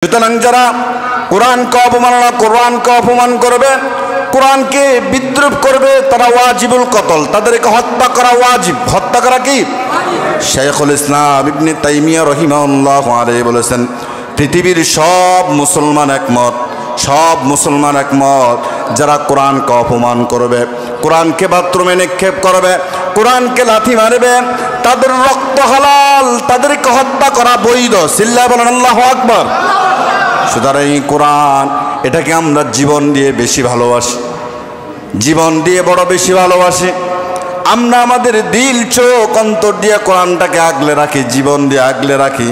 সুতরাং যারা কোরআনকে অবমাননা কোরআনকে অপমান করবে, কোরআনকে বিদ্রুপ করবে, তারা ওয়াজিবুল কতল, তাদেরকে হত্যা করা ওয়াজিব। হত্যা করা কি? শাইখুল ইসলাম ইবনে তাইমিয়া রাহিমাহুল্লাহ আলাইহি বলেছেন, পৃথিবীর সব মুসলমান একমত, সব মুসলমান একমত, যারা কোরআনকে অপমান করবে, কোরআনকে বাথরুমে নিক্ষেপ করবে, কোরআনকে লাথি মারবে, তাদের রক্ত হালাল, তাদেরকে হত্যা করা বৈধ। সিল্লাহ বলেন আল্লাহু আকবার। সুতরাং এই কোরআন, এটাকে আমরা জীবন দিয়ে বেশি ভালোবাসি, জীবন দিয়ে বড় বেশি ভালোবাসি। আমরা আমাদের দিল, চোখ, অন্তর দিয়ে কোরআনটাকে আগলে রাখি, জীবন দিয়ে আগলে রাখি।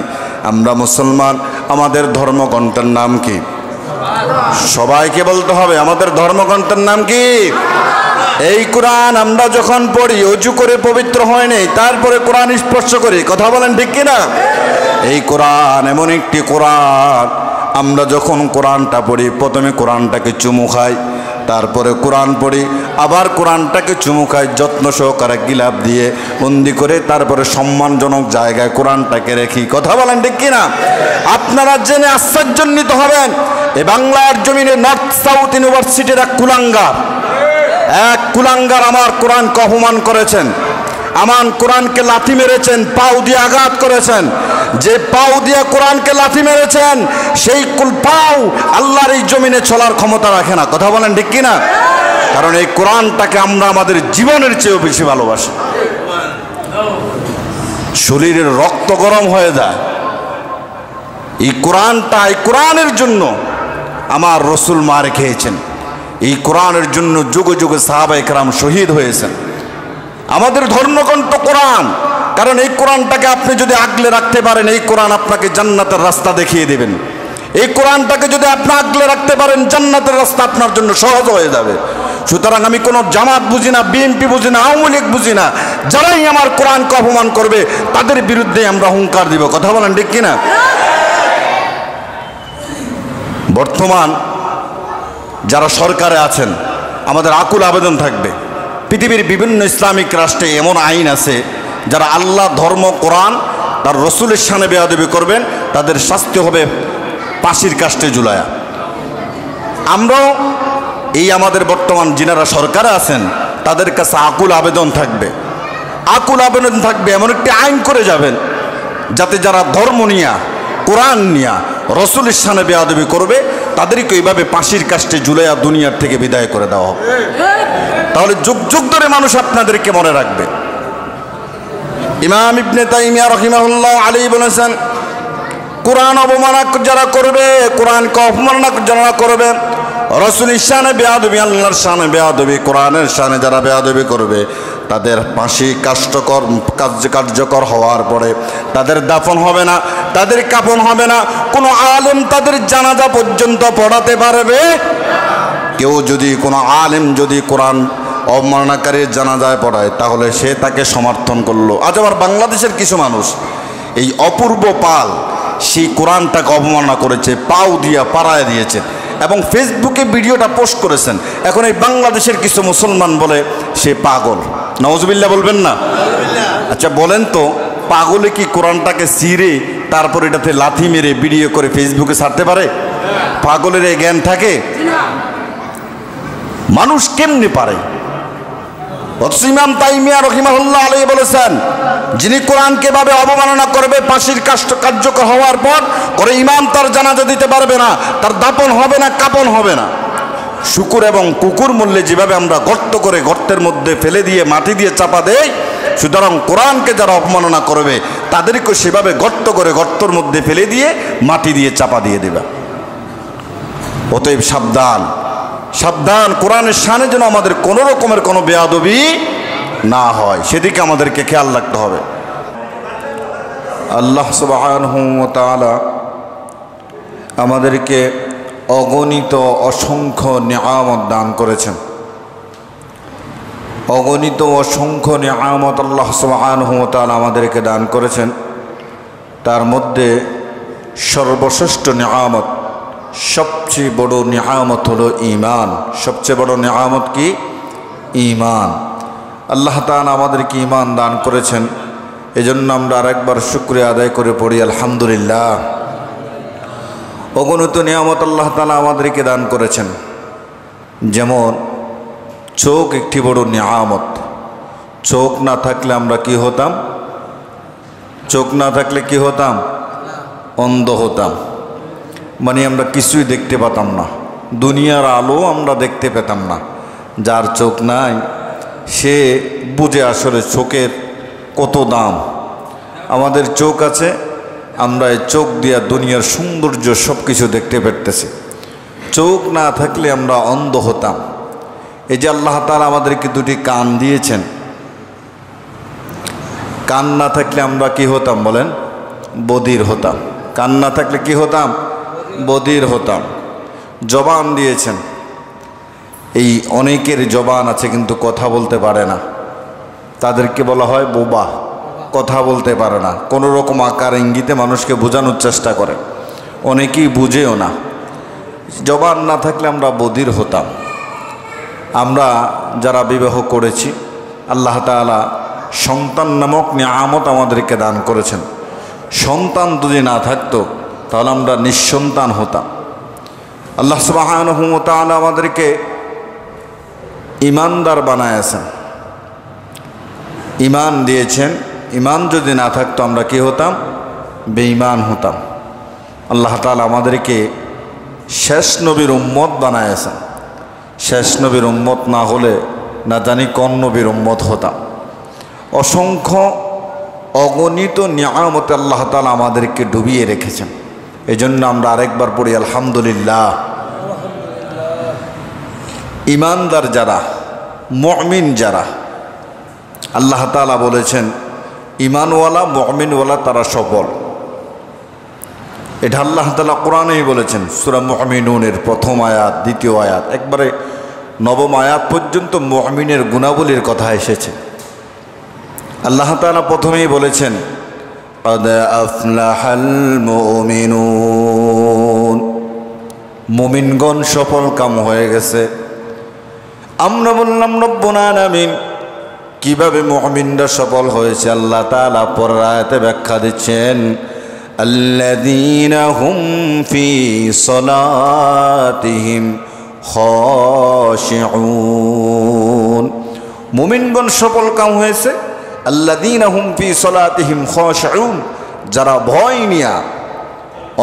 আমরা মুসলমান। আমাদের ধর্মগ্রন্থের নাম কি? সবাইকে বলতে হবে, আমাদের ধর্মগ্রন্থের নাম কি? এই কোরআন আমরা যখন পড়ি, অজু করে পবিত্র হয় নাই, তারপরে কোরআন স্পর্শ করি। কথা বলেন ঠিক কিনা? এই কোরআন এমন একটি কোরআন, আমরা যখন কোরআনটা পড়ি, প্রথমে কোরআনটাকে চুমু খাই, তারপরে কোরআন পড়ি, আবার কোরআনটাকে চুমু খাই, যত্ন সহকারে গিলাপ দিয়ে বন্দি করে, তারপরে সম্মানজনক জায়গায় কোরআনটাকে রেখি। কথা বলেন ঠিক কিনা? আপনারা জেনে আশ্চর্যান্বিত হবেন, এই বাংলার জমিনে নর্থ সাউথ ইউনিভার্সিটির এক কুলাঙ্গার আমার কোরআনকে অপমান করেছেন, আমার কোরআনকে লাথি মেরেছেন, পাও দিয়ে আঘাত করেছেন। যে পাও দিয়ে কোরআনকে লাথি মেরেছেন, সেই পাও আল্লাহর এই জমিনে চলার ক্ষমতা রাখে না। কথা বলেন ঠিক কিনা? কারণ এই কোরআনটাকে আমরা আমাদের জীবনের চেয়েও বেশি ভালোবাসি। শরীরের রক্ত গরম হয়ে যায় এই কোরআনটা। এই কোরআনের জন্য আমার রসুল মার খেয়েছেন, এই কোরআনের জন্য যুগে যুগে সাহাবায়ে কেরাম শহীদ হয়েছেন। আমাদের ধর্মগ্রন্থ কোরআন, কারণ এই কোরআনটাকে আপনি যদি আগলে রাখতে পারেন, এই কোরআন আপনাকে জান্নাতের রাস্তা দেখিয়ে দেবেন। এই কোরআনটাকে যদি আপনি আগলে রাখতে পারেন, জান্নাতের রাস্তা আপনার জন্য সহজ হয়ে যাবে। সুতরাং আমি কোনো জামাত বুঝি না, বিএনপি বুঝি না, আওয়ামী লীগ বুঝি না, যারাই আমার কোরআনকে অপমান করবে তাদের বিরুদ্ধে আমরা হুঙ্কার দিব। কথা বলেন ঠিক কিনা? বর্তমান যারা সরকারে আছেন, আমাদের আকুল আবেদন থাকবে, পৃথিবীর বিভিন্ন ইসলামিক রাষ্ট্রে এমন আইন আছে, যারা আল্লাহ, ধর্ম, কোরআন, তার রসুলের শানে বেয়াদবি করবেন, তাদের শাস্তি হবে ফাঁসির কাস্টে ঝুলায়া। আমরাও এই আমাদের বর্তমান যিনারা সরকারে আছেন, তাদের কাছে আকুল আবেদন থাকবে, আকুল আবেদন থাকবে, এমন একটি আইন করে যাবেন যাতে যারা ধর্ম নিয়া, কোরআন নিয়া, রসুলের শানে বেয়াদবি করবে, তাদেরকে এইভাবে ফাঁসির কাস্টে ঝুলাইয়া দুনিয়ার থেকে বিদায় করে দেওয়া হবে। তাহলে যুগ যুগ ধরে মানুষ আপনাদেরকে মনে রাখবে। ইমাম ইবনে তাইমিয়া রাহিমাহুল্লাহ আলাইহি বলেছেন, কোরআন অবমাননা যারা করবে, কোরআনকে অপমাননা যারা করবে, রসুলের শানে বেয়াদবি, আল্লাহর শানে বেয়াদবি, কোরআনের শানে যারা বেয়াদবি করবে, তাদের ফাঁসি কার্যকর হওয়ার পরে তাদের দাফন হবে না, তাদের কাফন হবে না, কোনো আলেম তাদের জানাজা পর্যন্ত পড়াতে পারবে? কেউ যদি, কোনো আলেম যদি কোরআন অবমাননাকারীর জানাজায় পড়ায়, তাহলে সে তাকে সমর্থন করলো। আজ আবার বাংলাদেশের কিছু মানুষ, এই অপূর্ব পাল, সেই কোরআনটাকে অবমাননা করেছে, পাও দিয়া পাড়ায় দিয়েছে এবং ফেসবুকে ভিডিওটা পোস্ট করেছেন। এখন এই বাংলাদেশের কিছু মুসলমান বলে সে পাগল। নাউজুবিল্লাহ বলবেন না? আচ্ছা বলেন তো, পাগলে কি কোরআনটাকে ছিঁড়ে তারপর এটাতে লাথি মেরে ভিডিও করে ফেসবুকে ছাড়তে পারে? পাগলের এই জ্ঞান থাকে? মানুষ কেমনে পারে? ইমাম তাইমিয়া রাহিমাহুল্লাহ আলাইহি বলেছেন, যিনি কোরআনকে ভাবে অবমাননা করবে, ফাঁসির কার্যকর হওয়ার পর করে ইমাম তার জানাজা দিতে পারবে না, তার দাফন হবে না, কাফন হবে না। শুকুর এবং কুকুর মূল্যে যেভাবে আমরা গর্ত করে গর্তের মধ্যে ফেলে দিয়ে মাটি দিয়ে চাপা দেই, সুতরাং কোরআনকে যারা অপমাননা করবে তাদেরকে সেভাবে গর্ত করে গর্তের মধ্যে ফেলে দিয়ে মাটি দিয়ে চাপা দিয়ে দেবে। অতএব সাবধান, সাবধান, কোরআনের শানে যেন আমাদের কোনো রকমের কোনো বেয়াদবি না হয়, সেদিকে আমাদেরকে খেয়াল রাখতে হবে। আল্লাহ সুবহানাহু ওয়া তাআলা আমাদেরকে অগণিত অসংখ্য নিয়ামত দান করেছেন, অগণিত অসংখ্য নিয়ামত আল্লাহ সুবহানাহু ওয়া তাআলা আমাদেরকে দান করেছেন। তার মধ্যে সর্বশ্রেষ্ঠ নিয়ামত, সবচেয়ে বড় নিয়ামত হলো ঈমান। সবচেয়ে বড় নিয়ামত কি? ঈমান। আল্লাহ তাআলা আমাদেরকে ঈমান দান করেছেন, এজন্য আমরা আরেকবার শুকরিয়া আদায় করে পড়ি আলহামদুলিল্লাহ। অগণিত নিয়ামত আল্লাহ তাআলা আমাদেরকে দান করেছেন। যেমন চোখ একটি বড় নিয়ামত। চোখ না থাকলে আমরা কি হতাম? চোখ না থাকলে কি হতাম? অন্ধ হতাম। মানে আমরা কিছুই দেখতে পেতাম না, দুনিয়ার আলো আমরা দেখতে পেতাম না। যার চোখ নাই সে বুঝে আসলে চোখের কত দাম। আমাদের চোখ আছে, আমরা এই চোখ দিয়া দুনিয়ার সৌন্দর্য সব কিছু দেখতে পারতেছি। চোখ না থাকলে আমরা অন্ধ হতাম। এই যে আল্লাহ তাআলা আমাদেরকে দুটি কান দিয়েছেন, কান না থাকলে আমরা কি হতাম বলেন? বধির হতাম। কান না থাকলে কি হতাম? বধির হতাম। জবান দিয়েছেন, এই অনেকের জবান আছে কিন্তু কথা বলতে পারে না, তাদেরকে বলা হয় বোবা। কথা বলতে পারে না, কোনো রকম আকার ইঙ্গিতে মানুষকে বোঝানোর চেষ্টা করে, অনেকেই বুঝেও না। জবান না থাকলে আমরা বধির হতাম। আমরা যারা বিবাহ করেছি, আল্লাহ তাআলা সন্তান নামক নিয়ামত আমাদেরকে দান করেছেন। সন্তান যদি না থাকতো তাহলে আমরা নিঃসন্তান হতাম। আল্লাহ সুবহানাহু ওয়া তাআলা আমাদেরকে ইমানদার বানায়েছেন, ইমান দিয়েছেন। ইমান যদি না থাকতো আমরা কি হতাম? বেঈমান হতাম। আল্লাহ তাআলা আমাদেরকে শেষ নবীর উম্মত বানায়েছেন। শেষ নবীর উম্মত না হলে না জানি কোন নবীর উম্মত হতাম। অসংখ্য অগণিত নিয়ামতে আল্লাহ তাআলা আমাদেরকে ডুবিয়ে রেখেছেন। এই জন্য আমরা আরেকবার পড়ি আলহামদুলিল্লাহ। ইমানদার যারা, মুমিন যারা, আল্লাহ তাআলা বলেছেন ইমানওয়ালা মুমিনওয়ালা তারা সফল। এটা আল্লাহ তাআলা কোরআনেই বলেছেন। সূরা মুমিনুনের প্রথম আয়াত, দ্বিতীয় আয়াত, একবারে নবম আয়াত পর্যন্ত মুমিনের গুণাবলীর কথা এসেছে। আল্লাহ তাআলা প্রথমেই বলেছেন قد أفلح المؤمنون, মুমিনগণ সফল কাম হয়ে গেছে। আমরা বললাম রব্বুল আলামিন কিভাবে মুমিনরা সফল হয়েছে? আল্লাহ তাআলা পরের আয়াতে ব্যাখ্যা দিচ্ছেন আল্লাযীনা হুম ফি সলাতিহিম খাশিউন। মুমিনগণ সফল কাম হয়েছে আল্লাযীনা হুম ফি সলাতিহিম খাশিউন, যারা ভয় নিয়া,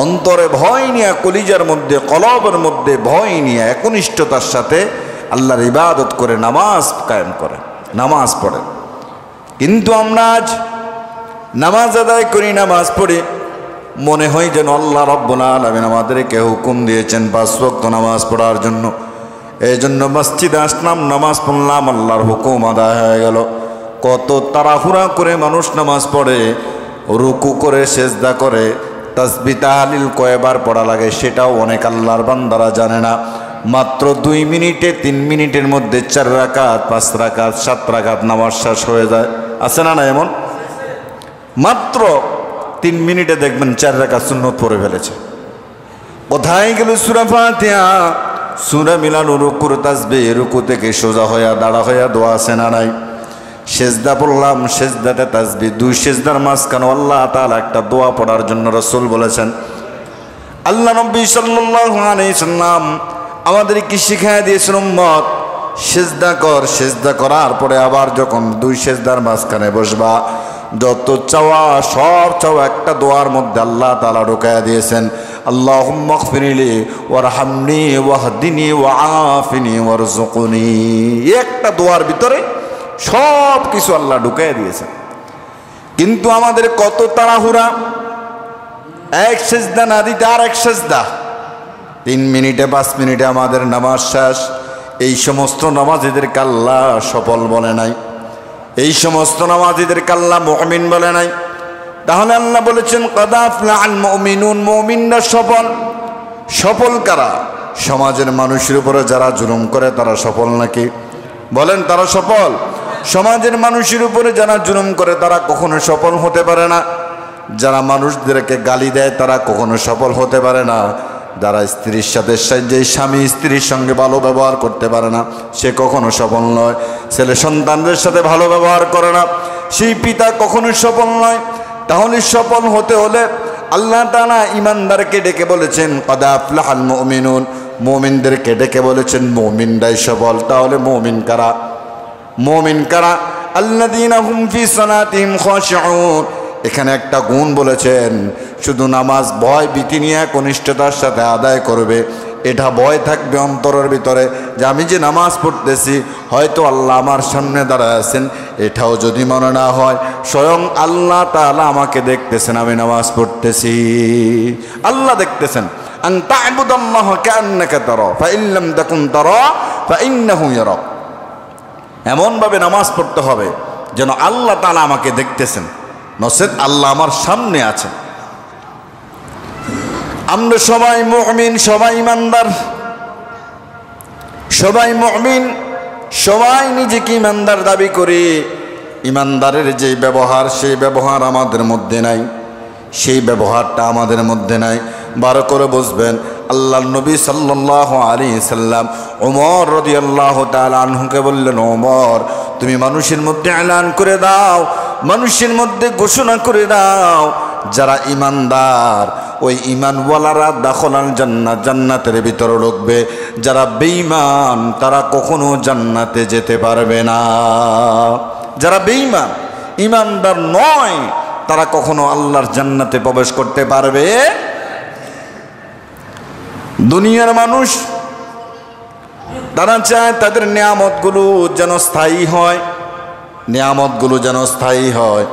অন্তরে ভয় নিয়া, কলিজার মধ্যে, কলবের মধ্যে ভয় নিয়া একনিষ্ঠতার সাথে আল্লাহর ইবাদত করে নামাজ কায়েম করে, নামাজ পড়ে। কিন্তু আমরা আজ নামাজ আদায় করি, নামাজ পড়ি, মনে হয় যেন আল্লাহ রাব্বুল আলামিন আমাদেরকে হুকুম দিয়েছেন 5 ওয়াক্ত নামাজ পড়ার জন্য। এই জন্য মসজিদে আসলাম, নামাজ পড়লাম, আল্লাহর হুকুম আদায় হয়ে গেল। কত তাড়াহুড়া করে মানুষ নামাজ পড়ে, রুকু করে, সেজদা করে, তাসবিহ তাহলিল কয়বার পড়া লাগে সেটাও অনেক আল্লাহর বান্দারা জানে না। মাত্র 2 মিনিটে, 3 মিনিটের মধ্যে 4 রাকাত, 5 রাকাত, 7 রাকাত নামাজ শেষ হয়ে যায়। আছে না? না এমন? মাত্র 3 মিনিটে দেখবেন 4 রাকাত সুন্নত পড়ে ফেলেছে। কোথায় গেল সূরা ফাতিহা? সূরা মিলানো, রুকুর তাসবিহ, রুকু থেকে সোজা হইয়া দাঁড়া হইয়া দোয়া আছে না নাই? সেজদা পড়লাম, সেজদাতে তাসবিহ, 2 সেজদার মাঝখানে আল্লাহ তাআলা একটা দোয়া পড়ার জন্য রাসূল বলেছেন। আল্লাহ নবী সাল্লাল্লাহু আলাইহি সাল্লাম আমাদের কি শিখায় দিয়েছেন, উম্মত সেজদা কর, সেজদা করার পরে আবার যখন 2 সেজদার মাঝখানে বসবা, যত চাওয়া সব চাওয়া একটা দোয়ার মধ্যে আল্লাহ তাআলা ঢুকায়া দিয়েছেন। আল্লাহুম্মা গফিরলি ওয়ারহামনি ওয়াহদিনি ওয়াআফিনি ওয়ারযুকনি। একটা দোয়ার ভিতরে সব কিছু আল্লাহ ঢুকায়া দিয়েছেন। কিন্তু আমাদের কত তাড়াহুড়া, এক সেজদা না দিতে আর এক সেজদা, 3 মিনিটে 5 মিনিটে আমাদের নামাজ শেষ। এই সমস্ত নামাজীদেরকে আল্লাহ সফল বলে নাই, এই সমস্ত নামাজীদেরকে আল্লাহ মুমিন বলে নাই। তাহলে আল্লাহ বলেছেন ক্বাদ আফলাহাল মুমিনুন, মুমিনরা সফল। সফল কারা? সমাজের মানুষের উপরে যারা জুলুম করে তারা সফল নাকি? বলেন, তারা সফল? সমাজের মানুষের উপরে যারা জুলুম করে তারা কখনো সফল হতে পারে না। যারা মানুষদেরকে গালি দেয় তারা কখনো সফল হতে পারে না। যারা স্ত্রীর সাথে, যে স্বামী স্ত্রীর সঙ্গে ভালো ব্যবহার করতে পারে না সে কখনো সফল নয়। ছেলে সন্তানদের সাথে ভালো ব্যবহার করে না সেই পিতা কখনো সফল নয়। তাহলে সফল হতে হলে আল্লাহ তাআলা ঈমানদারকে ডেকে বলেছেন কদ আফলাহাল মুমিনুন, মুমিনদেরকে ডেকে বলেছেন মুমিনরাই সফল। তাহলে মুমিন কারা? মুমিন কারা? আল্লাযীনা হুম ফি সালাতিহিম খাশিউন। এখানে একটা গুণ বলেছেন, শুধু নামাজ ভয় ভীতি নিয়ে কনিষ্ঠতার সাথে আদায় করবে, এটা ভয় থাকবে অন্তরের ভিতরে যে আমি যে নামাজ পড়তেছি হয়তো আল্লাহ আমার সামনে দাঁড়ায় আছেন, এটাও যদি মনে না হয় স্বয়ং আল্লাহ তাআলা আমাকে দেখতেছেন আমি নামাজ পড়তেছি। আল্লাহ দেখতেছেন। আন তা'বুদাল্লাহ কাআন্নাকা তারা ফাইন লাম তাকুন তারা ফাইন্নাহু ইয়ারাক। এমনভাবে নামাজ পড়তে হবে যেন আল্লাহ তাআলা আমাকে দেখতেছেন, নচেত আল্লাহ আমার সামনে আছেন। আমরা সবাই মুমিন, সবাই ইমানদার, সবাই মুমিন, সবাই নিজেকে ইমানদার দাবি করি। ইমানদারের যে ব্যবহার সেই ব্যবহার আমাদের মধ্যে নাই, সেই ব্যবহারটা আমাদের মধ্যে নাই। ভালো করে বুঝবেন, আল্লাহর নবী সাল্লাল্লাহু আলাইহি সাল্লাম ওমর রাদিয়াল্লাহু তাআলা আনহুকে বললেন, ওমর তুমি মানুষের মধ্যে এলান করে দাও, মানুষের মধ্যে ঘোষণা করে দাও, যারা ইমানদার ওই ইমানওয়ালারা দাখলাল জান্নাত, জান্নাতের ভিতরে ঢুকবে। যারা বেঈমান তারা কখনো জান্নাতে যেতে পারবে না। যারা বেঈমান, ইমানদার নয়, তারা কখনো আল্লাহর জান্নাতে প্রবেশ করতে পারবে। দুনিয়ার মানুষ তারা চায় তাদের নিয়ামতগুলো যেন স্থায়ী হয়, নিয়ামতগুলো যেন স্থায়ী হয়।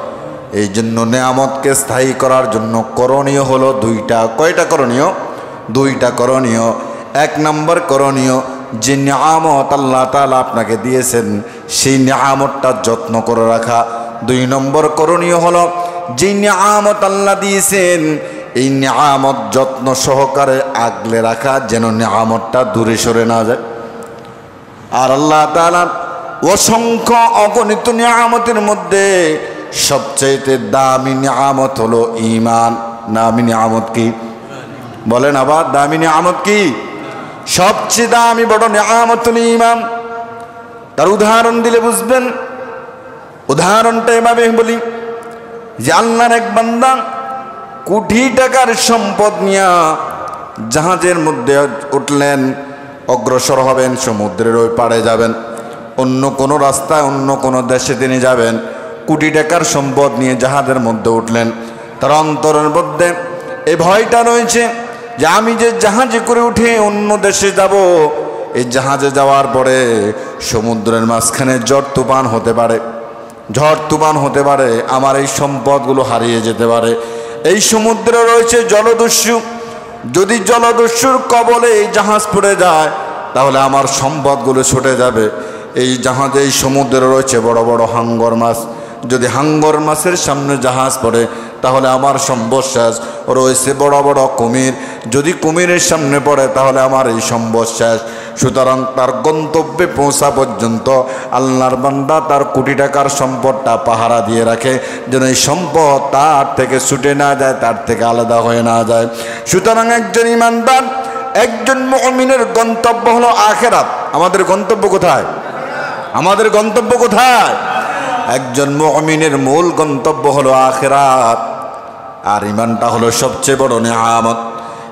এই জন্য নিয়ামতকে স্থায়ী করার জন্য করণীয় হলো দুইটা। কয়টা করণীয়? দুইটা করণীয়। এক নম্বর করণীয়, যে নিয়ামত আল্লাহ তাআলা আপনাকে দিয়েছেন সেই নিয়ামতটা যত্ন করে রাখা। দুই নম্বর করণীয় হলো, যে নিয়ামত আল্লাহ দিয়েছেন এই নিয়ামত যত্ন সহকারে আগলে রাখা, যেন নিয়ামতটা দূরে সরে না যায়। আর আল্লাহ তাআলা অসংখ্য অগণিত নিয়ামতের মধ্যে সবচেয়ে দামি নিয়ামত হলো ঈমান। দামি নিয়ামত কি বলেন? আবার দামি নিয়ামত কি? সবচেয়ে দামি বড় নিয়ামত হলো ঈমান। তার উদাহরণ দিলে বুঝবেন। উদাহরণটা এভাবে বলি যে আল্লাহর এক বান্দা কোটি টাকার সম্পদ নিয়ে জাহাজের মধ্যে উঠলেন, অগ্রসর হবেন, সমুদ্রের ওই পাড়ে যাবেন, অন্য কোনো রাস্তায় অন্য কোনো দেশে তিনি যাবেন। কোটি টাকার সম্পদ নিয়ে জাহাজের মধ্যে উঠলেন। তার অন্তরের মধ্যে এই ভয়টা রয়েছে যে আমি যে জাহাজে করে উঠে অন্য দেশে যাব, এই জাহাজে যাওয়ার পরে সমুদ্রের মাঝখানে ঝড় তুফান হতে পারে, ঝড় তুফান হতে পারে, আমার এই সম্পদগুলো হারিয়ে যেতে পারে। এই সমুদ্রে রয়েছে জলদস্যু, যদি জলদস্যুর কবলে এই জাহাজ পড়ে যায় তাহলে আমার সম্পদগুলো ছুটে যাবে। এই জাহাজে এই সমুদ্রে রয়েছে বড় বড় হাঙ্গর মাছ, যদি হাঙ্গর মাছের সামনে জাহাজ পড়ে তাহলে আমার সম্পদ শেষ। রয়েছে বড় বড় কুমির, যদি কুমিরের সামনে পড়ে তাহলে আমার এই সম্পদ শেষ। সুতরাং তার গন্তব্যে পৌঁছা পর্যন্ত আল্লাহর বান্দা তার কোটি টাকার সম্পদটা পাহারা দিয়ে রাখে, যেন এই সম্পদ তার থেকে ছুটে না যায়, তার থেকে আলাদা হয়ে না যায়। সুতরাং একজন ইমানদার, একজন মুমিনের গন্তব্য হলো আখিরাত। আমাদের গন্তব্য কোথায়? আমাদের গন্তব্য কোথায়? একজন মুমিনের মূল গন্তব্য হলো আখিরাত। আর ইমানটা হলো সবচেয়ে বড় নিয়ামত।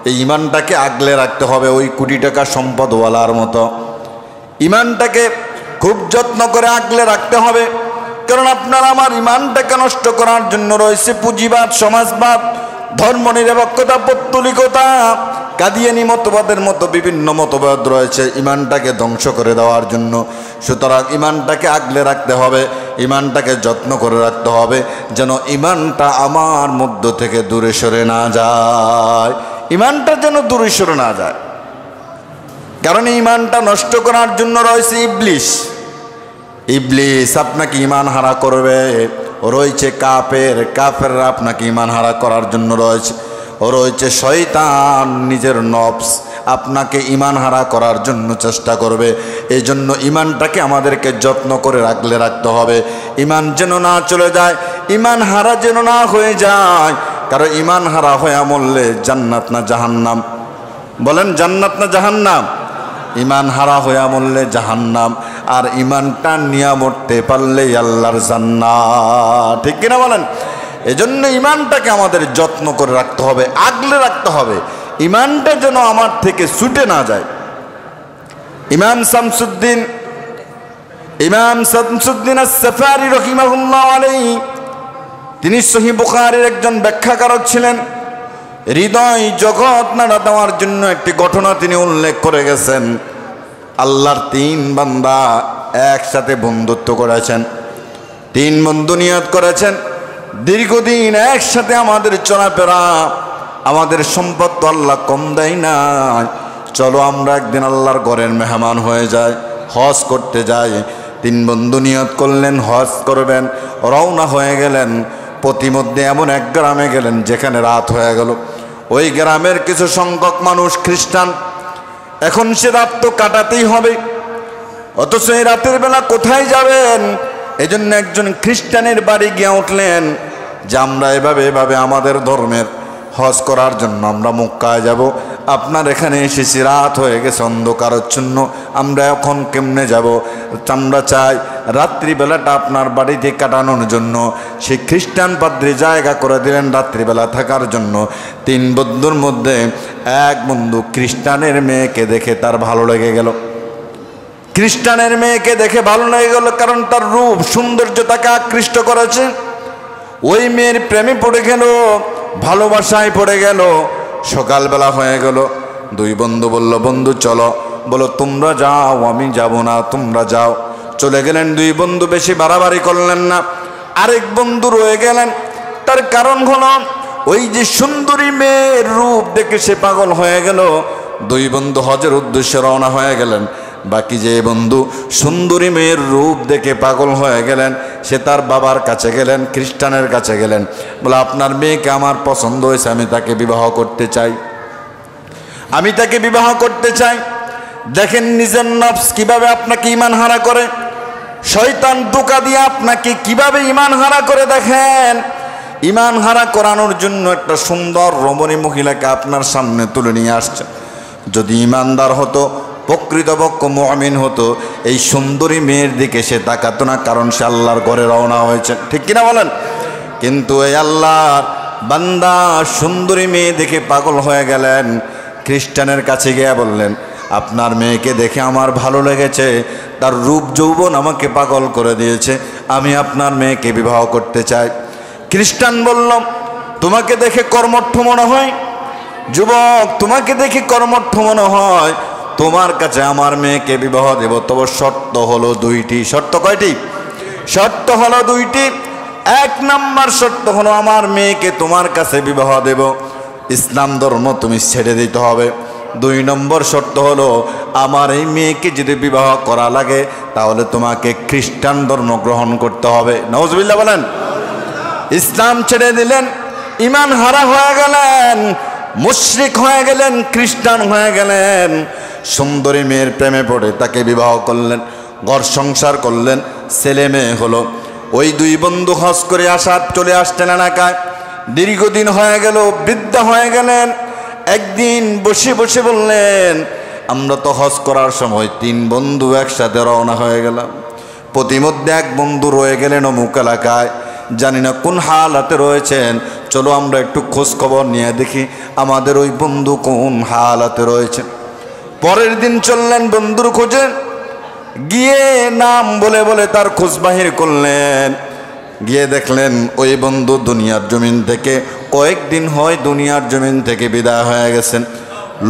এই ইমানটাকে আগলে রাখতে হবে ওই কোটি টাকা সম্পদওয়ালার মতো। ইমানটাকে খুব যত্ন করে আগলে রাখতে হবে, কারণ আপনার আমার ইমানটাকে নষ্ট করার জন্য রয়েছে পুঁজিবাদ, সমাজবাদ, ধর্ম নিরপেক্ষতা, পৌত্তলিকতা, কাদিয়ানি মতবাদের মতো বিভিন্ন মতবাদ রয়েছে ইমানটাকে ধ্বংস করে দেওয়ার জন্য। সুতরাং ইমানটাকে আগলে রাখতে হবে, ইমানটাকে যত্ন করে রাখতে হবে, যেন ইমানটা আমার মধ্য থেকে দূরে সরে না যায়। ইমানটা যেন দূরে সরে না যায়, কারণ ইমানটা নষ্ট করার জন্য রয়েছে ইবলিস। ইবলিস আপনাকে ইমান হারা করবে। রয়েছে কাফের, কাফেররা আপনাকে ইমান হারা করার জন্য রয়েছে। রয়েছে শয়তান, নিজের নফস আপনাকে ইমান হারা করার জন্য চেষ্টা করবে। এই জন্য ইমানটাকে আমাদেরকে যত্ন করে রাখতে হবে, ইমান যেন না চলে যায়, ইমান হারা যেন না হয়ে যায়। কারণ ইমান হারা হয়ে মরলে জান্নাত না জাহান্নাম? বলেন জান্নাত না জাহান্নাম? ইমান হারা হয়ে মরলে জাহান্নাম, আর ইমানটা নিয়ে মরতে পারলে আল্লাহর জান্নাত। ঠিক কিনা বলেন? এজন্য ইমানটাকে আমাদের যত্ন করে রাখতে হবে, আগলে রাখতে হবে, ইমানটা যেন আমার থেকে ছুটে না যায়। ইমাম শামসুদ্দিন আস-সাফারি রাহিমাহুল্লাহ আলাইহি, তিনি সহিহ বুখারীর একজন ব্যাখ্যাকারক ছিলেন। হৃদয় জগৎ নাড়া দেওয়ার জন্য একটি ঘটনা তিনি উল্লেখ করে গেছেন। আল্লাহর 3 বান্দা একসাথে বন্ধুত্ব করেছেন, 3 বন্ধু নিয়ত করেছেন দীর্ঘদিন একসাথে আমাদের চলাফেরা, আমাদের সম্পদ তো আল্লাহ কম দেয় না, চলো আমরা একদিন আল্লাহর ঘরের মেহমান হয়ে যাই, হজ করতে যাই। 3 বন্ধু নিয়ত করলেন হজ করবেন, রওনা হয়ে গেলেন। প্রতিমধ্যে এমন এক গ্রামে গেলেন যেখানে রাত হয়ে গেল। ওই গ্রামের কিছু সংখ্যক মানুষ খ্রিস্টান। এখন সে রাত তো কাটাতেই হবে, অথচ এই রাতের বেলা কোথায় যাবেন? এজন্য একজন খ্রিস্টানের বাড়ি গিয়ে উঠলেন যে আমরা এভাবে আমাদের ধর্মের হজ করার জন্য আমরা মক্কায় যাব, আপনার এখানে এসেছি, রাত হয়ে গেছে, অন্ধকারাচ্ছন্ন, আমরা এখন কেমনে যাব? আমরা চাই রাত্রিবেলাটা আপনার বাড়িতে কাটানোর জন্য। সেই খ্রিস্টান পাদ্রী জায়গা করে দিলেন রাত্রিবেলা থাকার জন্য। 3 বন্ধুর মধ্যে এক বন্ধু খ্রিস্টানের মেয়েকে দেখে তার ভালো লেগে গেল। খ্রিস্টানের মেয়েকে দেখে ভালো লেগে গেল, কারণ তার রূপ সৌন্দর্য তাকে আকৃষ্ট করেছে। ওই মেয়ের প্রেমে পড়ে গেল, ভালোবাসায় পড়ে গেল। সকালবেলা হয়ে গেল, 2 বন্ধু বলল বন্ধু চলো, বলো তোমরা যাও আমি যাব না, তোমরা যাও। চলে গেলেন 2 বন্ধু, বেশি বাড়াবাড়ি করলেন না। আরেক বন্ধু রয়ে গেলেন, তার কারণ হলো ওই যে সুন্দরী মেয়ের রূপ দেখে সে পাগল হয়ে গেল। 2 বন্ধু হজের উদ্দেশ্যে রওনা হয়ে গেলেন। বাকি যে বন্ধু সুন্দরী মেয়ের রূপ দেখে পাগল হয়ে গেলেন, সে তার বাবার কাছে গেলেন, খ্রিস্টানের কাছে গেলেন, বলে আপনার মেয়েকে আমার পছন্দ হয়েছে, আমি তাকে বিবাহ করতে চাই, আমি তাকে বিবাহ করতে চাই। দেখেন নিজের নফস কিভাবে আপনাকে ঈমান হারা করে, শয়তান ধোঁকা দিয়ে আপনাকে কিভাবে ঈমান হারা করে। দেখেন ঈমান হারা করানোর জন্য একটা সুন্দর রমণী মহিলাকে আপনার সামনে তুলে নিয়ে আসছে। যদি ঈমানদার হতো, প্রকৃতপক্ষ মুমিন হতো, এই সুন্দরী মেয়ের দিকে সে তাকাতো না, কারণ সে আল্লাহর ঘরে রওনা হয়েছে, ঠিক কিনা বলেন? কিন্তু এই আল্লাহর বান্দা সুন্দরী মেয়ে দেখে পাগল হয়ে গেলেন। খ্রিস্টানের কাছে গিয়ে বললেন আপনার মেয়েকে দেখে আমার ভালো লেগেছে, তার রূপ যৌবন আমাকে পাগল করে দিয়েছে, আমি আপনার মেয়েকে বিবাহ করতে চাই। খ্রিস্টান বলল তোমাকে দেখে কর্মঠ মনে হয়, যুবক তোমাকে দেখে কর্মঠ মনে হয়, তোমার কাছে আমার মেয়েকে বিবাহ দেব, তবে শর্ত হলো 2টি। শর্ত কয়টি? শর্ত হলো 2টি। 1 নম্বর শর্ত হলো আমার মেয়েকে তোমার কাছে বিবাহ দেব, ইসলাম ধর্ম তুমি ছেড়ে দিতে হবে। 2 নম্বর শর্ত হলো আমার এই মেয়েকে যদি বিবাহ করা লাগে তাহলে তোমাকে খ্রিস্টান ধর্ম গ্রহণ করতে হবে। নাউজুবিল্লাহ বলেন। ইসলাম ছেড়ে দিলেন, ঈমান হারা হয়ে গেলেন, মুশরিক হয়ে গেলেন, খ্রিস্টান হয়ে গেলেন। সুন্দরী মেয়ের প্রেমে পড়ে তাকে বিবাহ করলেন, ঘর সংসার করলেন, ছেলে মেয়ে হলো। ওই 2 বন্ধু হজ করে চলে আসতেন এলাকায়। দীর্ঘদিন হয়ে গেল, বৃদ্ধা হয়ে গেলেন। একদিন বসে বসে বললেন আমরা তো হজ করার সময় 3 বন্ধু একসাথে রওনা হয়ে গেলাম, প্রতিমধ্যে 1 বন্ধু রয়ে গেলেন অমুক এলাকায়, জানি না কোন হালাতে রয়েছেন, চলো আমরা একটু খোঁজ খবর নিয়ে দেখি আমাদের ওই বন্ধু কোন হালাতে রয়েছেন। পরের দিন চললেন বন্ধুর খোঁজে, গিয়ে নাম বলে বলে তার খোঁজ বাহির করলেন। গিয়ে দেখলেন ওই বন্ধু দুনিয়ার জমিন থেকে কয়েকদিন হয় দুনিয়ার জমিন থেকে বিদায় হয়ে গেছেন।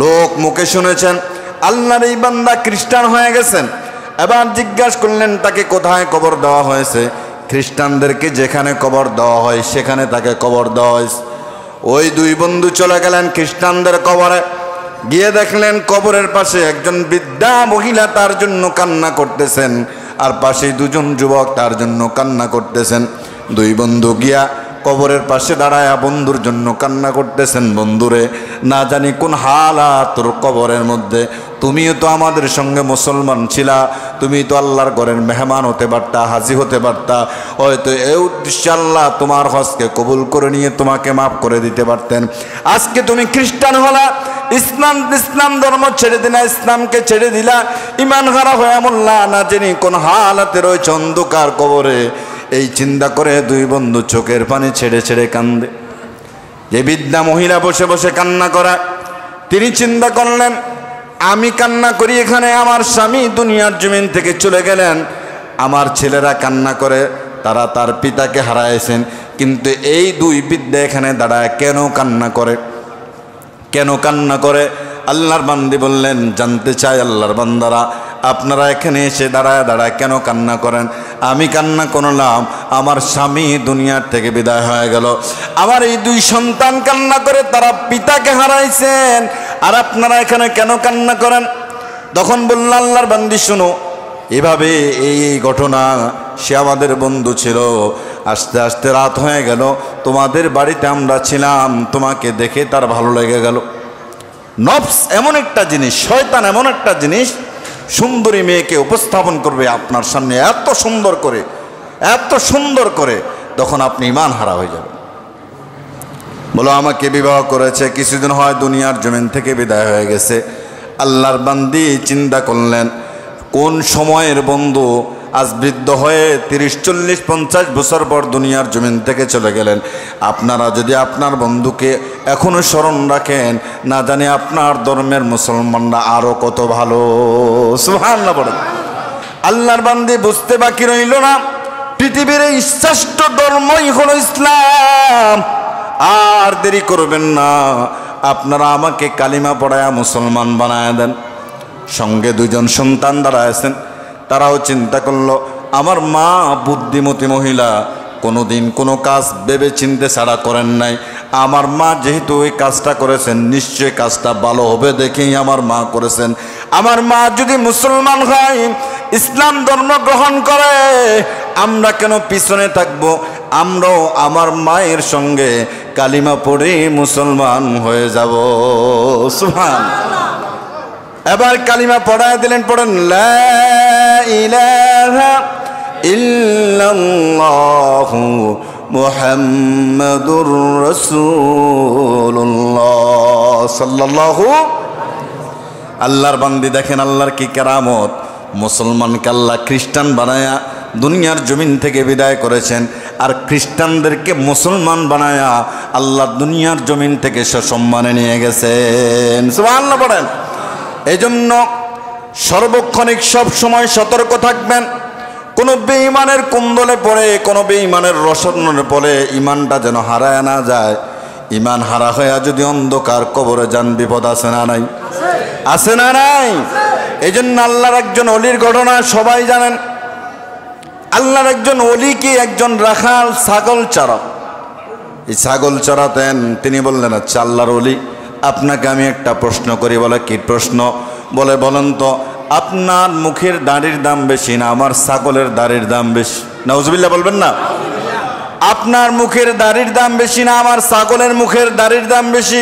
লোক মুখে শুনেছেন আল্লাহর এই বান্দা খ্রিস্টান হয়ে গেছেন। এবার জিজ্ঞাসা করলেন তাকে কোথায় কবর দেওয়া হয়েছে। খ্রিস্টানদেরকে যেখানে কবর দেওয়া হয় সেখানে তাকে কবর দেওয়া হয়েছে। ওই 2 বন্ধু চলে গেলেন খ্রিস্টানদের কবরে। গিয়ে দেখলেন কবরের পাশে একজন বৃদ্ধা মহিলা তার জন্য কান্না করতেছেন, আর পাশে 2 জন যুবক তার জন্য কান্না করতেছেন। 2 বন্ধু গিয়া কবরের পাশে দাঁড়ায়া বন্ধুর জন্য কান্না করতেছেন, বন্ধুরে না জানি কোন হালাত তোর কবরের মধ্যে, তুমিও তো আমাদের সঙ্গে মুসলমান ছিলা, তুমি তো আল্লাহর ঘরের মেহমান হতে পারতা, হাজি হতে পারতা, হয়তো এই উদ্দেশ্যে আল্লাহ তোমার হজকে কবুল করে নিয়ে তোমাকে মাফ করে দিতে পারতেন। আজকে তুমি খ্রিস্টান হলা, ইসলাম ধর্ম ছেড়ে দিলা, ইসলামকে ছেড়ে দিলা, ঈমান হারা হয়ে মোল্লা না জানি কোন হালাতে রয়েছে অন্ধকার কবরে। এই চিন্তা করে দুই বন্ধু চোখের পানি ছেড়ে ছেড়ে কান্দে। যে বৃদ্ধা মহিলা বসে বসে কান্না করা, তিনি চিন্তা করলেন আমি কান্না করি এখানে, আমার স্বামী দুনিয়ার জমিন থেকে চলে গেলেন, আমার ছেলেরা কান্না করে তারা তার পিতাকে হারাইছেন, কিন্তু এই দুই বৃদ্ধা এখানে দাঁড়ায় কেন কান্না করে, কেন কান্না করে? আল্লাহর বান্দি বললেন জানতে চাই আল্লাহর বান্দারা আপনারা এখানে এসে দাঁড়ায় দাঁড়ায় কেন কান্না করেন? আমি কান্না করলাম আমার স্বামী দুনিয়ার থেকে বিদায় হয়ে গেল, আমার এই দুই সন্তান কান্না করে তারা পিতাকে হারাইছেন, আর আপনারা এখানে কেন কান্না করেন? তখন বলল আল্লাহর বান্দি শুনো, এভাবে এই ঘটনা, সে আমাদের বন্ধু ছিল, আস্তে আস্তে রাত হয়ে গেল, তোমাদের বাড়িতে আমরা ছিলাম, তোমাকে দেখে তার ভালো লেগে গেল। নফস এমন একটা জিনিস, শয়তান এমন একটা জিনিস, সুন্দরী মেয়েকে উপস্থাপন করবে আপনার সামনে এত সুন্দর করে, এত সুন্দর করে, তখন আপনি ঈমান হারা হয়ে যাবেন। বলো আমাকে বিবাহ করেছে, কিছুদিন হয় দুনিয়ার জমিন থেকে বিদায় হয়ে গেছে। আল্লাহর বান্দি চিন্তা করলেন কোন সময়ের বন্ধু আজ বৃদ্ধ হয়ে 30, 40, 50 বছর পর দুনিয়ার জমিন থেকে চলে গেলেন। আপনারা যদি আপনার বন্ধুকে এখনো স্মরণ রাখেন, না জানি আপনার ধর্মের মুসলমানরা আরো কত ভালো। সুবহানাল্লাহ বলেন। আল্লাহর বান্দি বুঝতে বাকি রইল না, পৃথিবীর এই শ্রেষ্ঠ ধর্মই হলো ইসলাম। আর দেরি করবেন না, আপনারা আমাকে কালিমা পড়ায়া মুসলমান বানায় দেন। সঙ্গে দুজন সন্তান দাঁড়ায়ছেন, তারাও চিন্তা করলো আমার মা বুদ্ধিমতী মহিলা, কোনোদিন কোনো কাজ ভেবে চিনতে ছাড়া করেন নাই, আমার মা যেহেতু ওই কাজটা করেছেন নিশ্চয়ই কাজটা ভালো হবে দেখেই আমার মা করেছেন। আমার মা যদি মুসলমান হয়, ইসলাম ধর্ম গ্রহণ করে, আমরা কেন পিছনে থাকবো? আমরাও আমার মায়ের সঙ্গে কালিমা পড়ে মুসলমান হয়ে যাব। সুবহানাল্লাহ। এবার কালিমা পড়ায় দিলেন, পড়েন লা ইলাহা ইল্লাল্লাহু মুহাম্মাদুর রাসূলুল্লাহ সাল্লাল্লাহু। আল্লাহর বান্দি দেখেন আল্লাহর কি কেরামত, মুসলমানকে আল্লাহ খ্রিস্টান বানায়া দুনিয়ার জমিন থেকে বিদায় করেছেন, আর খ্রিস্টানদেরকে মুসলমান বানায়া আল্লাহ দুনিয়ার জমিন থেকে সম্মানে নিয়ে গেছেন। সুবহানাল্লাহ পড়েন। এই জন্য সর্বক্ষণিক সব সময় সতর্ক থাকবেন, কোনো বেঈমানের কুণ্ডলে পড়ে, কোনো বেঈমানের রসনে পড়ে ইমানটা যেন হারায় না যায়। ইমান হারা হয়ে যদি অন্ধকার কবরে যান, বিপদ আছে না নাই? আছে না নাই? এই জন্য আল্লাহর একজন অলির ঘটনা সবাই জানেন। আল্লাহর একজন অলি কি একজন রাখাল ছাগল চড়ান, এই ছাগল চড়াতেন। তিনি বললেন আচ্ছা আল্লাহর অলি, আপনাকে আমি একটা প্রশ্ন করি। বলে কি প্রশ্ন? বলে বলেন তো আপনার মুখের দাড়ির দাম বেশি না আমার ছাগলের দাড়ির দাম বেশি? নাউজুবিল্লাহ বলবেন না? আপনার মুখের দাড়ির দাম বেশি না আমার ছাগলের মুখের দাড়ির দাম বেশি?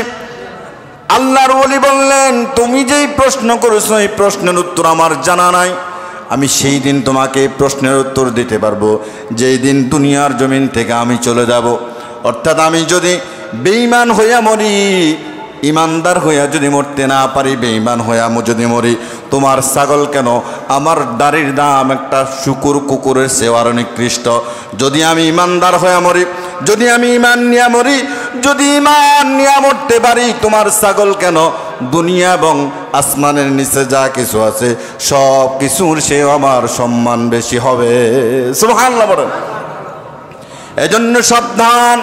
আল্লাহর ওলি বললেন তুমি যেই প্রশ্ন করেছো এই প্রশ্নের উত্তর আমার জানা নাই, আমি সেই দিন তোমাকে এই প্রশ্নের উত্তর দিতে পারবো যেই দিন দুনিয়ার জমিন থেকে আমি চলে যাব। অর্থাৎ আমি যদি বেঈমান হইয়া মরি, ইমানদার হইয়া যদি মরতে না পারি, বেঈমান হইয়া যদি মরি, তোমার ছাগল কেন, আমার দাড়ির দাম একটা শুকুর কুকুরের সেবার নিকৃষ্ট। যদি আমি ইমানদার হইয়া মরি, যদি আমি ইমান নিয়ে মরি, যদি ইমান নিয়ে মরতে পারি, তোমার ছাগল কেন, দুনিয়া এবং আসমানের নিচে যা কিছু আছে সব কিছুর সে আমার সম্মান বেশি হবে। সুবহানাল্লাহ বলেন। এজন্য সাবধান,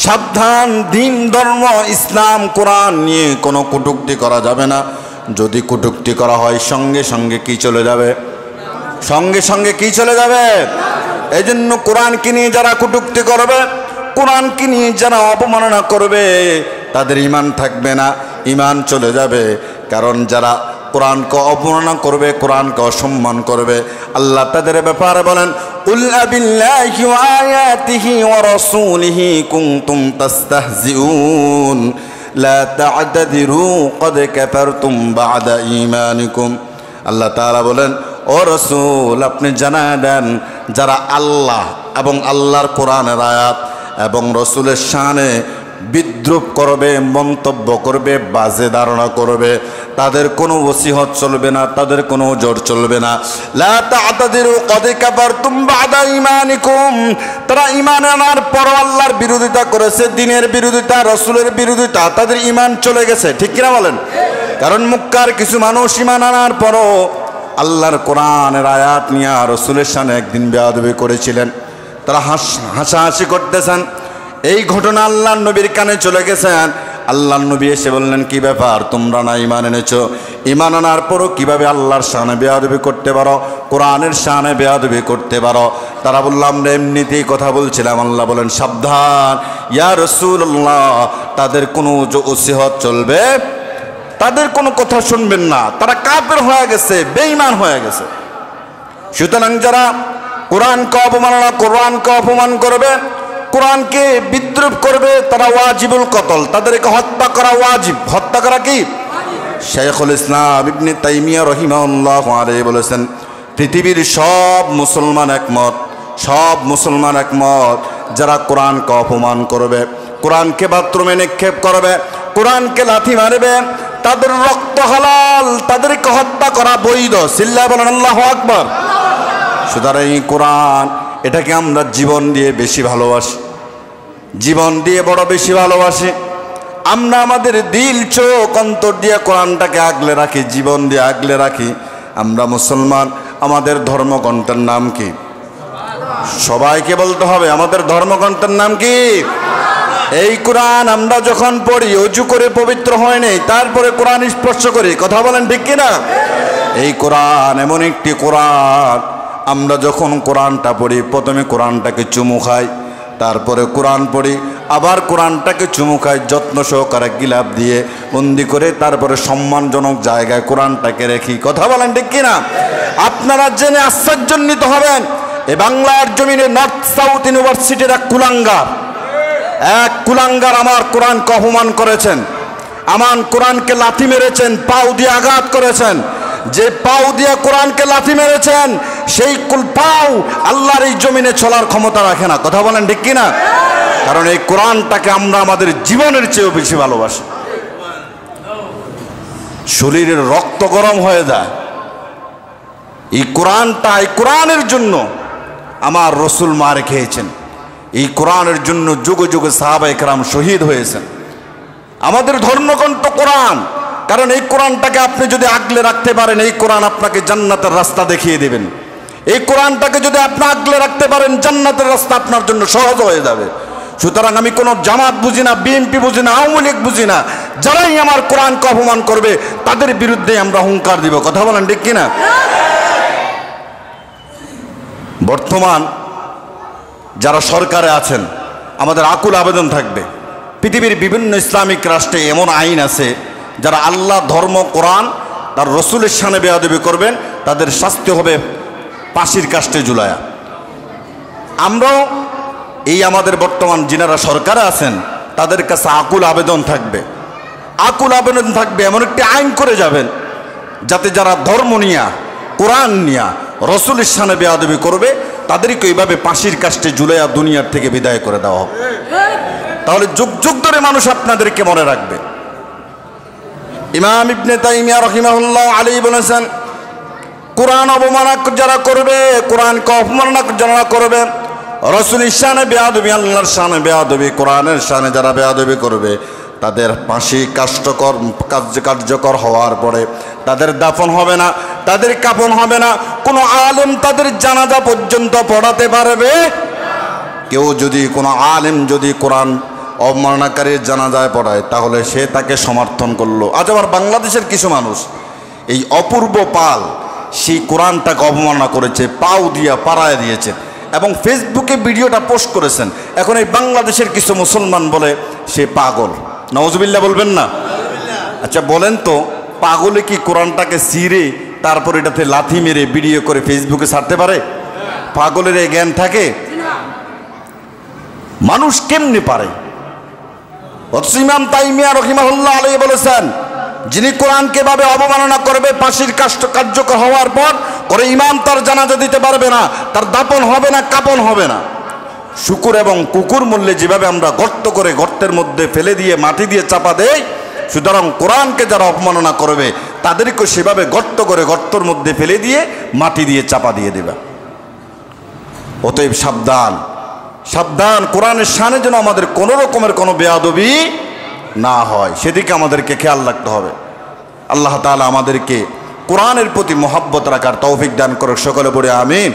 সাবধান, দিন ধর্ম ইসলাম কোরআন নিয়ে কোনো কটূক্তি করা যাবে না। যদি কটূক্তি করা হয় সঙ্গে সঙ্গে কি চলে যাবে? সঙ্গে সঙ্গে কি চলে যাবে? এই জন্য কোরআনকে নিয়ে যারা কটূক্তি করবে, কোরআনকে নিয়ে যারা অপমাননা করবে, তাদের ঈমান থাকবে না, ঈমান চলে যাবে। কারণ যারা কোরআনকে অপমাননা করবে, কোরআনকে অসম্মান করবে, আল্লাহ তাদের ব্যাপারে বলেন উল আবিল্লাহি ওয়া আয়াতিহি ওয়া রাসূলিহি কুনতুম তাস্তাহজিউন লা তা'তাযিরু ক্বাদ কাফারতুম বা'দা ঈমানিকুম। আল্লাহ তাআলা বলেন ও রাসূল আপনি জানায় দেন যারা আল্লাহ এবং আল্লাহর কোরআনের আয়াত এবং রাসূলের শানে বিদ্রুপ করবে, মন্তব্য করবে, বাজে ধারণা করবে, তাদের কোনো ওসিহত চলবে না, তাদের কোনো জোর চলবে না। লা তা'তাদিরু ক্বাদ কাফারতুম বা'দা ঈমানিকুম, তারা ঈমান আনার পর আল্লাহর বিরোধিতা করেছে, দ্বীনের বিরোধিতা, রাসূলের বিরোধিতা, তাদের ঈমান চলে গেছে। ঠিক কিনা বলেন? কারণ মক্কার কিছু মানুষ ঈমান আনার পরও আল্লাহর কোরআনের আয়াত নিয়ে রাসূলের সামনে একদিন বেয়াদবি করেছিলেন। তারা হাসাহাসি করতেছেন। এই ঘটনা আল্লাহর নবীর কানে চলে গেছেন। আল্লাহর নবী এসে বললেন, কি ব্যাপার, তোমরা না ঈমান এনেছো? ঈমান আনার পরও কীভাবে আল্লাহর শানে বেয়াদবি করতে পারো, কোরআনের শানে বেয়াদবি করতে পারো? তারা বললাম, আমরা এমনিতেই কথা বলছিলাম। আল্লাহ বলেন, সাবধান ইয়া রাসূলুল্লাহ, তাদের কোনো ওসিহত চলবে, তাদের কোনো কথা শুনবেন না, তারা কাফের হয়ে গেছে, বেঈমান হয়ে গেছে। সুতরাং যারা কোরআনকে অবমাননা, কোরআনকে অপমান করবে, কোরআনকে বিদ্রুপ করবে, তারা ওয়াজিবুল কতল, তাদেরকে হত্যা করা ওয়াজিব। হত্যা করা কি? শাইখুল ইসলাম ইবনে তাইমিয়া রাহিমাহুল্লাহু আলাইহি বলেছেন, পৃথিবীর সব মুসলমান একমত, সব মুসলমান একমত, যারা কোরআনকে অপমান করবে, কোরআনকে বাথরুমে নিক্ষেপ করবে, কোরআনকে লাথি মারবে, তাদের রক্ত হালাল, তাদেরকে হত্যা করা বৈধ। চিল্লায় বলেন আল্লাহু আকবার। সুতরাং এই কোরআন, এটাকে আমরা জীবন দিয়ে বেশি ভালোবাসি, জীবন দিয়ে বড় বেশি ভালোবাসি। আমরা আমাদের দিল, চোখ, অন্তর দিয়ে কোরআনটাকে আগলে রাখি, জীবন দিয়ে আগলে রাখি। আমরা মুসলমান। আমাদের ধর্মগ্রন্থের নাম কি? সবাইকে বলতে হবে, আমাদের ধর্মগ্রন্থের নাম কি? এই কোরআন আমরা যখন পড়ি, অজু করে পবিত্র হয় নাই, তারপরে কোরআন স্পর্শ করি। কথা বলেন ঠিক কিনা? এই কোরআন এমন একটি কোরআন, আমরা যখন কোরআনটা পড়ি, প্রথমে কোরআনটাকে চুমু খাই, তারপরে কোরআন পড়ি, আবার কোরআনটাকে চুমু খাই, যত্ন সহকারে গিলাপ দিয়ে বন্দি করে, তারপরে সম্মানজনক জায়গায় কোরআনটাকে রেখি। কথা বলেন ঠিক কিনা? আপনারা জেনে আশ্চর্যান্বিত হবেন, এই বাংলার জমিনে নর্থ সাউথ ইউনিভার্সিটির এক কুলাঙ্গার আমার কোরআনকে অপমান করেছেন, আমার কোরআনকে লাথি মেরেছেন, পাও দিয়ে আঘাত করেছেন। যে পাও দিয়ে কোরআনকে লাথি মেরেছেন, সেই পাও আল্লাহর এই জমিনে চলার ক্ষমতা রাখে না। কথা বলেন ঠিক কিনা? কারণ এই কোরআনটাকে আমরা আমাদের জীবনের চেয়েও বেশি ভালোবাসি। শরীরের রক্ত গরম হয়ে যায় এই কোরআনটা। এই কোরআনের জন্য আমার রসুল মার খেয়েছেন, এই কোরআনের জন্য যুগে যুগে সাহাবা একরাম শহীদ হয়েছেন। আমাদের ধর্মগ্রন্থ কোরআন, কারণ এই কোরআনটাকে আপনি যদি আগলে রাখতে পারেন, এই কোরআন আপনাকে জান্নাতের রাস্তা দেখিয়ে দেবেন। এই কোরআনটাকে যদি আপনি আগলে রাখতে পারেন, জান্নাতের রাস্তা আপনার জন্য সহজ হয়ে যাবে। সুতরাং আমি কোনো জামাত বুঝি না, বিএনপি বুঝি না, আওয়ামী লীগ বুঝি না, যারাই আমার কোরআনকে অপমান করবে তাদের বিরুদ্ধে আমরা হুঙ্কার দিব। কথা বলেন ঠিক কিনা? বর্তমান যারা সরকারে আছেন, আমাদের আকুল আবেদন থাকবে, পৃথিবীর বিভিন্ন ইসলামিক রাষ্ট্রে এমন আইন আছে, যারা আল্লাহ, ধর্ম, কোরআন, তার রসুলের শানে বেয়াদবি করবেন, তাদের শাস্তি হবে ফাঁসির কাস্টে ঝুলায়া। আমরাও এই আমাদের বর্তমান যিনারা সরকারে আছেন, তাদের কাছে আকুল আবেদন থাকবে, আকুল আবেদন থাকবে, এমন একটি আইন করে যাবেন যাতে যারা ধর্ম নিয়া, কোরআন নিয়া, রসুলের শানে বেয়াদবি করবে, তাদেরকে এইভাবে ফাঁসির কাস্টে ঝুলাইয়া দুনিয়ার থেকে বিদায় করে দেওয়া হবে। তাহলে যুগ যুগ ধরে মানুষ আপনাদেরকে মনে রাখবে। ইমাম ইবনে তাইমিয়া রাহিমাহুল্লাহ আলাইহি বলেছেন, কোরআন অবমাননা যারা করবে, কোরআনকে অপমাননা যারা করবে, রসুলের শানে বেয়াদবি, আল্লাহর শানে বেয়াদবি, কোরআনের শানে যারা বেয়াদবি করবে, তাদের ফাঁসি কার্যকর হওয়ার পরে তাদের দাফন হবে না, তাদের কাফন হবে না। কোনো আলেম তাদের জানাজা পর্যন্ত পড়াতে পারবে? কেউ যদি, কোনো আলেম যদি কোরআন অবমাননাকারীর জানাজায় পড়ায়, তাহলে সে তাকে সমর্থন করলো। আজ আবার বাংলাদেশের কিছু মানুষ, এই অপূর্ব পাল, সেই কোরআনটাকে অবমাননা করেছে, পাও দিয়া পাড়ায় দিয়েছে এবং ফেসবুকে ভিডিওটা পোস্ট করেছেন। এখন এই বাংলাদেশের কিছু মুসলমান বলে সে পাগল। নাউজুবিল্লাহ বলবেন না? আচ্ছা বলেন তো, পাগলে কি কোরআনটাকে ছিঁড়ে তারপর এটাতে লাথি মেরে ভিডিও করে ফেসবুকে ছাড়তে পারে? পাগলের এই জ্ঞান থাকে? মানুষ কেমনে পারে? ইমাম তাইমিয়া রাহিমাহুল্লাহ আলাইহি বলেছেন, যিনি কোরআনকে ভাবে অবমাননা করবে, ফাঁসির কার্যকর হওয়ার পর করে ইমাম তার জানাজা দিতে পারবে না, তার দাফন হবে না, কাফন হবে না। শুকুর এবং কুকুর মূল্যে যেভাবে আমরা গর্ত করে গর্তের মধ্যে ফেলে দিয়ে মাটি দিয়ে চাপা দেই, সুতরাং কোরআনকে যারা অপমাননা করবে তাদেরকে সেভাবে গর্ত করে গর্তর মধ্যে ফেলে দিয়ে মাটি দিয়ে চাপা দিয়ে দেবে। অতএব সাবধান, সাবধান, কোরআনের শানে যেন আমাদের কোনো রকমের কোনো বেয়াদবি না হয়, সেদিকে আমাদেরকে খেয়াল রাখতে হবে। আল্লাহ তাআলা আমাদেরকে কোরআনের প্রতি মহব্বত রাখার তৌফিক দান করুক। সকলে পড়ে আমিন।